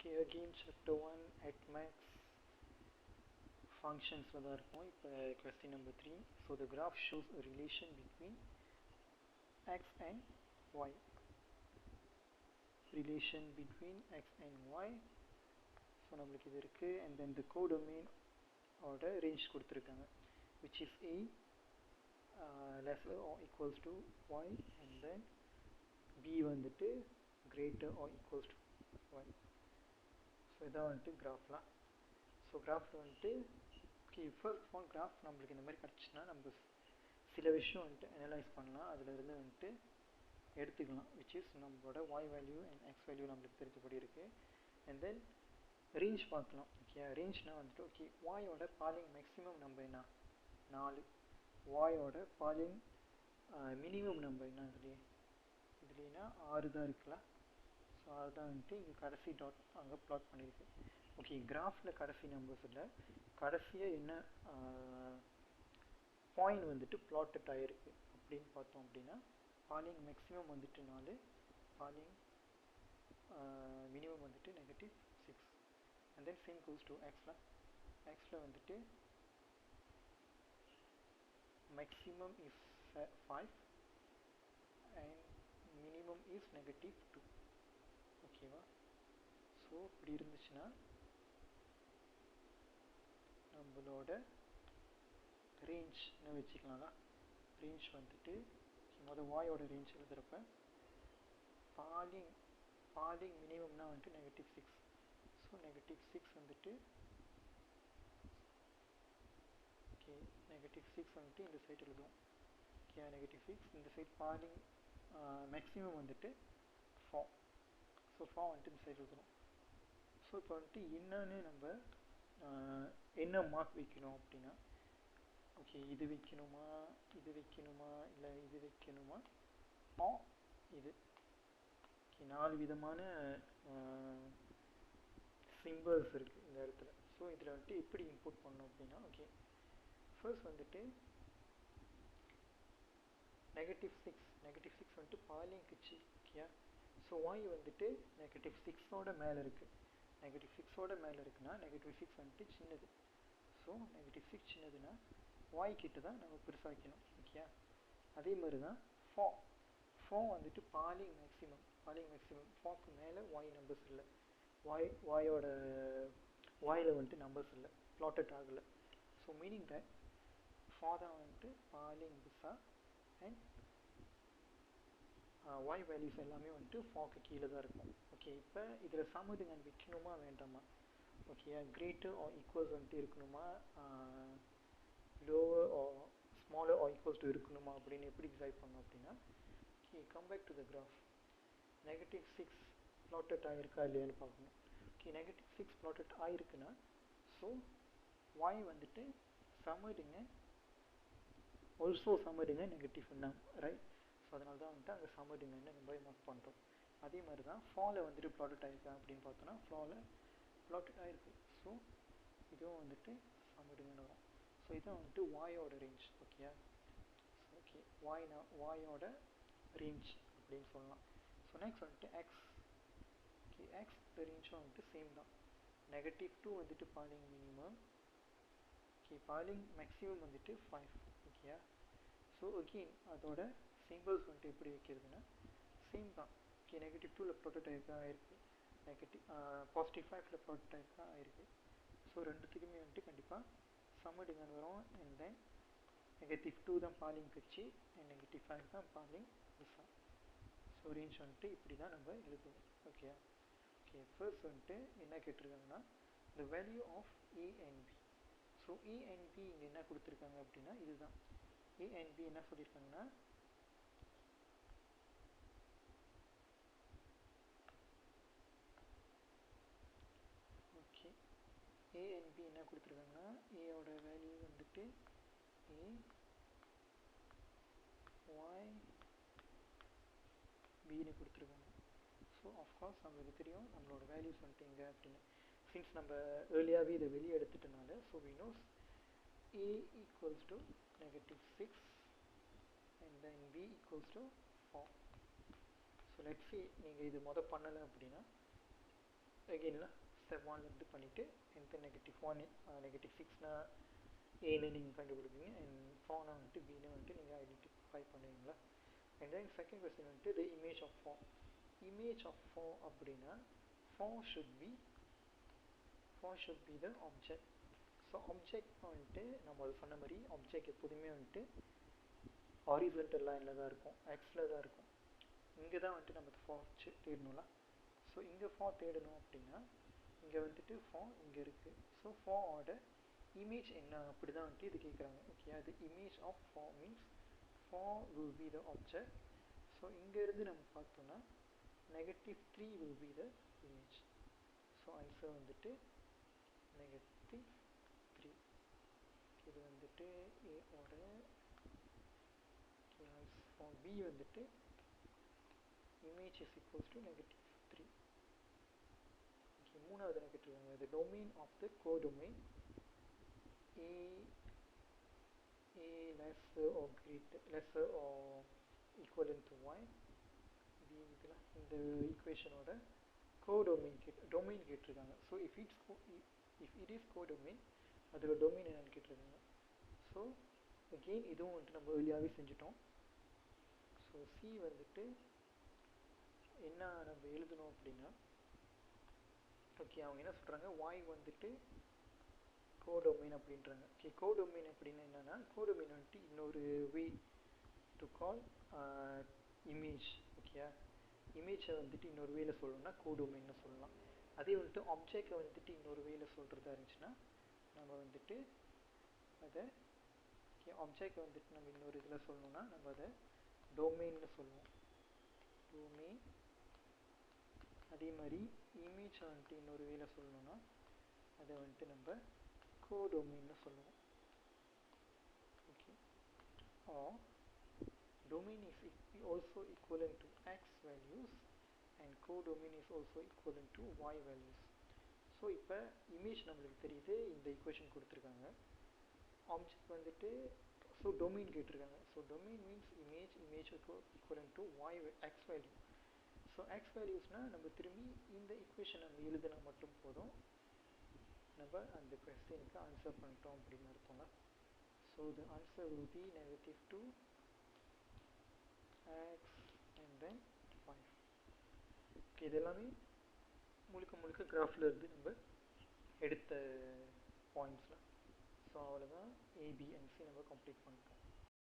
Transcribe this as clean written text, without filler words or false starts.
Okay, again chapter 1 at max functions ல தான் இருக்கும். இப்போ question number 3. So the graph shows a relation between x and y. Relation between x and y. So நம்மளுக்கு இது இருக்கு, and then the codomain ஓட range கொடுத்திருக்காங்க, which is a less or equals to y, and then b வந்துட்டு greater or equals to y. So இதான் வந்துட்டு கிராஃப்லாம். So கிராஃபில் வந்துட்டு okay, first of all graph நம்மளுக்கு இந்த மாதிரி கிடச்சின்னா நம்ம சில விஷயம் வந்துட்டு அனலைஸ் பண்ணலாம், அதிலிருந்து வந்துட்டு எடுத்துக்கலாம், விச் இஸ் நம்மளோட y value and x value நம்மளுக்கு தெரிஞ்சபடி இருக்குது. அண்ட் தென் ரேஞ்ச் பார்க்கலாம். ஓகே, ரேஞ்ச்னால் வந்துட்டு ஓகே வாயோட பாலிங் மேக்ஸிமம் நம்பர் என்ன 4, வாயோட பாலிங் மினிமம் நம்பர் என்ன இதுலேனா 6 தான் இருக்கலாம். ஸோ அதுதான் வந்துட்டு இங்கே கடைசி டாட் அங்கே ப்ளாட் பண்ணியிருக்கு. ஓகே, கிராஃபில் கடைசி நம்பர்ஸ் இல்லை, கடைசியாக என்ன பாயிண்ட் வந்துட்டு ப்ளாட்டட் ஆகிருக்கு அப்படின்னு பார்த்தோம் அப்படின்னா பாலிங் மேக்ஸிமம் வந்துட்டு 4, பாலிங் மினிமம் வந்துட்டு -6. And then same goes to எக்ஸில் வந்துட்டு maximum is 5 and minimum is -2. ஓகேவா? ஸோ இப்படி இருந்துச்சுன்னா நம்மளோட ரேஞ்ச்னு வச்சுக்கலாம்ல. ரேஞ்ச் வந்துட்டு மொதல் வாயோட ரேஞ்ச் எழுதுகிறப்ப பாலிங் மினிமம்னா வந்துட்டு -6. ஸோ -6 வந்துட்டு ஓகே, -6 வந்துட்டு இந்த சைட் எழுதுவோம். ஓகே, -6 இந்த சைட் பாலிங் மேக்ஸிமம் வந்துட்டு 4. ஸோ 4 வந்துட்டு இந்த சைட் எழுதுவோம். ஸோ இப்போ வந்துட்டு என்னன்னு நம்ம என்ன மார்க் வைக்கணும் அப்படின்னா ஓகே இது வைக்கணுமா இல்லை இது வைக்கணுமா இது. ஓகே, 4 விதமான சிம்பிள்ஸ் இருக்குது இந்த இடத்துல. ஸோ இதில் வந்துட்டு எப்படி இன்புட் பண்ணணும் அப்படின்னா ஓகே ஃபர்ஸ்ட் வந்துட்டு -6 வந்துட்டு பாலிங் கிச்சு. ஓகே, ஸோ வாய் வந்துட்டு -6ஓட மேலே இருக்குது. -6ஓட மேலே இருக்குன்னா -6 வந்துட்டு சின்னது. ஸோ -6 சின்னதுன்னா வாய் கிட்ட தான் நம்ம பெருசாக்கணும். ஓகே, அதே மாதிரி தான் 4 வந்துட்டு பாலிங் மேக்ஸிமம் 4க்கு மேலே வாய் நம்பர்ஸ் இல்லை, வாயில் வந்துட்டு நம்பர்ஸ் இல்லை, ப்ளாட்டட் ஆகலை. ஸோ மீனிங் தட் 4 தான் வந்துட்டு பாலிங் பிஸா அண்ட் y வேல்யூஸ் எல்லாமே வந்துட்டு 4க்கு கீழே தான் இருக்கும். ஓகே, இப்போ இதில் சமதுங்க வைக்கணுமா வேண்டாமா? ஓகே, கிரேட்டர் ஆர் ஈக்குவல்ஸ் வந்துட்டு இருக்கணுமா, lower or smaller or equals to இருக்கணுமா அப்படின்னு எப்படி டிசைட் பண்ணோம் அப்படின்னா okay come back to the graph. -6 plotted ஆகிருக்கா இல்லையான்னு பார்க்கணும். ஓகே, -6 ப்ளாட்டட் ஆகிருக்குன்னா ஸோ y வந்துட்டு சமதுங்க ஆல்சோ சமதுங்க -ன்னா ரைட். ஸோ அதனால தான் வந்துட்டு அங்கே சமதுங்கன்னு நம்ம மார்க் பண்ணுறோம். அதே மாதிரி தான் ஃபாலில் வந்துட்டு ப்ளாட்டட் ஆகிருக்கா அப்படின்னு பார்த்தோன்னா ஃபாலில் ப்ளாட்டட் ஆகிருக்கு. ஸோ இதுவும் வந்துட்டு சமதுங்கன்னு வரும். ஸோ இதுதான் வந்துட்டு வாயோட ரேஞ்ச். ஓகே, ஓகே வாயோட ரேஞ்ச் அப்படின்னு சொல்லலாம். ஸோ நெக்ஸ்ட் வந்துட்டு எக்ஸ். ஓகே, எக்ஸ் ரேஞ்சும் வந்துட்டு சேம் தான். -2 வந்துட்டு பாலிங் மினிமம். ஓகே, பாலிங் மேக்ஸிமம் வந்துட்டு 5. ஓகே, ஸோ அகெயின் அதோட சிம்பிள்ஸ் வந்துட்டு எப்படி வைக்கிறதுனா சேம் தான். ஓகே, -2ல ப்ளாட்டட் ஆகிருக்கு, +5ல ப்ளாட்டட் ஆகிருக்கு. ஸோ ரெண்டுத்துக்குமே வந்துட்டு கண்டிப்பாக சமடுங்கன்னு வரும். அண்ட் தென் -2 தான் பாலிங் கட்சி அண்ட் -5 தான் பாலிங் பிஸா. ஸோ ரேஞ்ச் வந்துட்டு இப்படி தான் நம்ம எழுதுவோம். ஓகே, ஃபர்ஸ்ட் வந்துட்டு என்ன கேட்டிருக்காங்கன்னா the value of a and b. So a and b இங்கே என்ன கொடுத்துருக்காங்க அப்படின்னா இதுதான் a and b. என்ன சொல்லியிருக்காங்கன்னா ஓகே a and b என்ன கொடுத்துருக்காங்கன்னா ஏயோட வேல்யூ வந்துட்டு a y bன்னு கொடுத்துருக்காங்க. ஸோ ஆஃப்கோர்ஸ் நம்மளுக்கு தெரியும் நம்மளோட வேல்யூஸ் வந்துட்டு எங்கே அப்படின்னு. சின்ஸ் நம்ம ஏர்லியாகவே இதை வெளியே எடுத்துட்டனால so we know a equals to -6 and then b equals to 4. So let's see நீங்கள் இது பண்ணலை அப்படின்னா அகெயினில் ஸ்டெப் ஒன்லேருந்து பண்ணிவிட்டு and then -1 -6னா ஏன்னு நீங்கள் கண்டுபிடிப்பீங்க and 4னா வந்துட்டு பின்னு வந்துட்டு நீங்கள் ஐடென்டிஃபை பண்ணுவீங்களா. and then second question வந்துட்டு the image of 4 அப்படின்னா 4 should be the object. So object வந்துட்டு நம்ம அது சொன்ன மாதிரி ஆப்ஜெக்ட் எப்போதுமே வந்துட்டு ஹாரிசன்டல் லைனில் தான் இருக்கும், எக்ஸில் தான் இருக்கும். இங்கே தான் வந்துட்டு நம்ம 4 தேடணும்ல. ஸோ இங்கே 4 தேடணும் அப்படின்னா இங்கே வந்துட்டு 4 இங்கே இருக்குது. ஸோ 4ஓட இமேஜ் என்ன அப்படி தான் வந்துட்டு இது கேட்குறாங்க. ஓகே, அது image of 4 means 4 will be the object. So இங்கேருந்து நம்ம பார்த்தோம்னா -3 will be the image. So answer வந்துட்டு -3. இது வந்துட்டு ஏவோட for B வந்துட்டு image is equals to -3. Okay, மூணாவது என்ன கேட்டிருக்காங்க, the domain of the codomain A lesser or equivalent to Y. இந்த ஈக்குவேஷனோட கோடொமைன் டொமைன் கேட்டிருக்காங்க. So if it is codomain அதோட டொமைன் என்னன்னு கேட்டிருக்காங்க. ஸோ அகெயின் இதுவும் வந்துட்டு நம்ம வெளியாகவே செஞ்சுட்டோம். ஸோ சி வந்துட்டு என்ன நம்ம எழுதணும் அப்படின்னா, ஓகே அவங்க என்ன சொல்கிறாங்க, வாய் வந்துட்டு கோடொமைன் அப்படின்றாங்க. ஓகே, கோடொமைன் அப்படின்னா என்னன்னா, கோடொமைன் வந்துட்டு இன்னொரு way to call image. Okay, இமேஜை வந்துட்டு இன்னொரு வேல சொல்லணும்னா கோடொமைன்னு சொல்லலாம். அதே வந்துட்டு ஆப்ஜெக்டை வந்துட்டு இன்னொரு வேல சொல்கிறதா இருந்துச்சுன்னா நம்ம வந்துட்டு அதை ஆப்ஜெக்ட் வந்துட்டு நம்ம இன்னொரு இதில் சொல்லணும்னா நம்ம அதை டொமைன்னு சொல்லுவோம், டொமைன். அதே மாதிரி இமேஜை வந்துட்டு இன்னொரு வேல சொல்லணும்னா அதை வந்துட்டு நம்ம கோடொமைன்னு சொல்லுவோம். Okay, domain is also equivalent to x values and codomain is also equivalent to y values. So இப்போ இமேஜ் நம்மளுக்கு தெரியுது, இந்த ஈக்குவேஷன் கொடுத்துருக்காங்க. ஆப்ஜெக்ட் வந்துட்டு ஸோ டொமைன் கேட்டிருக்காங்க. So domain means image equivalent to y x value. So x வேல்யூஸ்னால் நம்ம திரும்பி இந்த ஈக்குவேஷன் நம்ம எழுதினா மட்டும் போதும், நம்ம அந்த கொஸ்டினுக்கு ஆன்சர் பண்ணிட்டோம் அப்படின்னு அர்த்தம்ல. So the answer will be -2 x and then 5. Okay, இது எல்லாமே முழுக்க கிராஃபில் இருந்து நம்ம எடுத்த பாயிண்ட்ஸில். ஸோ அவ்வளோதான், ஏபிஎன்சி நம்ம கம்ப்ளீட் பண்ணிட்டோம்.